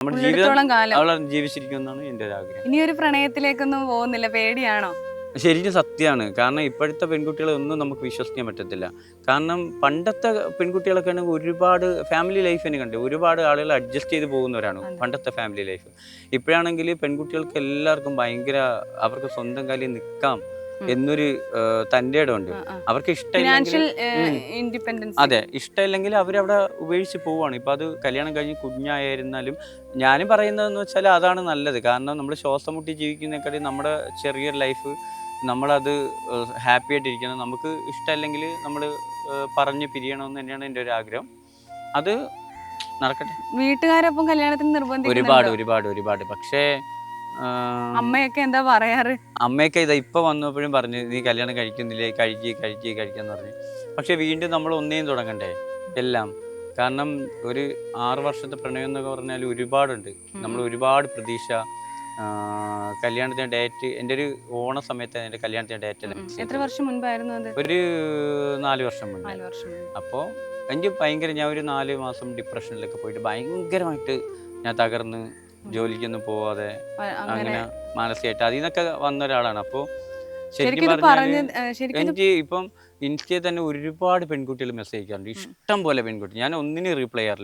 നമ്മുടെ ഉള്ളിടത്തോളം ജീവിതം കാലം അവളെ ജീവിച്ചിരിക്കുമെന്നാണ് എൻ്റെ ഒരു ആഗ്രഹം. ഇനി ഒരു പ്രണയത്തിലേക്കൊന്നും പോകുന്നില്ല, പേടിയാണോ? ശരിക്കും സത്യമാണ്. കാരണം ഇപ്പോഴത്തെ പെൺകുട്ടികളെ ഒന്നും നമുക്ക് വിശ്വസിക്കാൻ പറ്റത്തില്ല. കാരണം പണ്ടത്തെ പെൺകുട്ടികളൊക്കെ ആണെങ്കിൽ ഒരുപാട് ഫാമിലി ലൈഫ് തന്നെ കണ്ടു ഒരുപാട് ആളുകൾ അഡ്ജസ്റ്റ് ചെയ്ത് പോകുന്നവരാണ് അതെ. പണ്ടത്തെ ഫാമിലി ലൈഫ്. ഇപ്പോഴാണെങ്കിൽ പെൺകുട്ടികൾക്ക് എല്ലാവർക്കും ഭയങ്കര അവർക്ക് സ്വന്തം കാലിൽ നിൽക്കാം ഉം. എന്നൊരു തൻ്റെ ഇടമുണ്ട്. അവർക്ക് ഇഷ്ടമില്ലെങ്കിൽ ഫിനാൻഷ്യൽ ഇൻഡിപെൻഡൻസ്. അതെ, ഇഷ്ടമില്ലെങ്കിൽ അവരവിടെ ഉപേക്ഷിച്ച് പോവുകയാണ്. ഇപ്പം അത് കല്യാണം കഴിഞ്ഞ് കുഞ്ഞായിരുന്നാലും ഞാനും പറയുന്നതെന്ന് വെച്ചാൽ അതാണ് നല്ലത്. കാരണം നമ്മൾ ശ്വാസം മുട്ടി ജീവിക്കുന്നതിനേക്കാളും നമ്മുടെ ചെറിയൊരു ലൈഫ് നമ്മളത് ഹാപ്പി ആയിട്ടിരിക്കണം. നമുക്ക് ഇഷ്ടമല്ലെങ്കിൽ നമ്മൾ പറഞ്ഞ് പിരിയണമെന്ന് തന്നെയാണ് എൻ്റെ ഒരു ആഗ്രഹം. അത് നടക്കട്ടെ. വീട്ടുകാരൊപ്പം കല്യാണത്തിന് ഒരുപാട് നിർബന്ധിക്കുന്നുണ്ടോ? ഒരുപാട് ഒരുപാട് പക്ഷേ അമ്മയൊക്കെ എന്താ പറയാറ്? അമ്മയൊക്കെ ഇതാ ഇപ്പം വന്നപ്പോഴും പറഞ്ഞു നീ കല്യാണം കഴിക്കുന്നില്ലേ, കഴിക്കാന്ന് പറഞ്ഞു. പക്ഷെ വീണ്ടും നമ്മൾ ഒന്നേം തുടങ്ങണ്ടേ എല്ലാം. കാരണം ഒരു 6 വർഷത്തെ പ്രണയം എന്നൊക്കെ പറഞ്ഞാൽ ഒരുപാടുണ്ട്. നമ്മൾ ഒരുപാട് പ്രതീക്ഷ. കല്യാണത്തിന് ഡേറ്റ് എൻ്റെ ഒരു ഓണ സമയത്താണ് എൻ്റെ കല്യാണത്തിന് ഡേറ്റ് എത്ര വർഷം മുൻപായിരുന്നു അത്? ഒരു 4 വർഷം മുന്നേ. 4 വർഷം മുൻപ്. അപ്പോൾ എനിക്ക് ഭയങ്കര ഞാൻ ഒരു 4 മാസം ഡിപ്രഷനിലൊക്കെ പോയിട്ട് ഭയങ്കരമായിട്ട് ഞാൻ തകർന്ന് ജോലിക്കൊന്നും പോവാതെ അങ്ങനെ മാനസികമായിട്ട് അതിൽ നിന്നൊക്കെ വന്ന ഒരാളാണ്. അപ്പോൾ ശരിക്കും പറഞ്ഞാൽ എനിക്ക് ഇപ്പം ഇൻസ്റ്റയിൽ തന്നെ ഒരുപാട് പെൺകുട്ടികൾ മെസ്സേജ് അയക്കാറുണ്ട്. ഇഷ്ടം പോലെ പെൺകുട്ടി. ഞാൻ ഒന്നിനും റീപ്ലൈ ചെയ്യാറില്ല.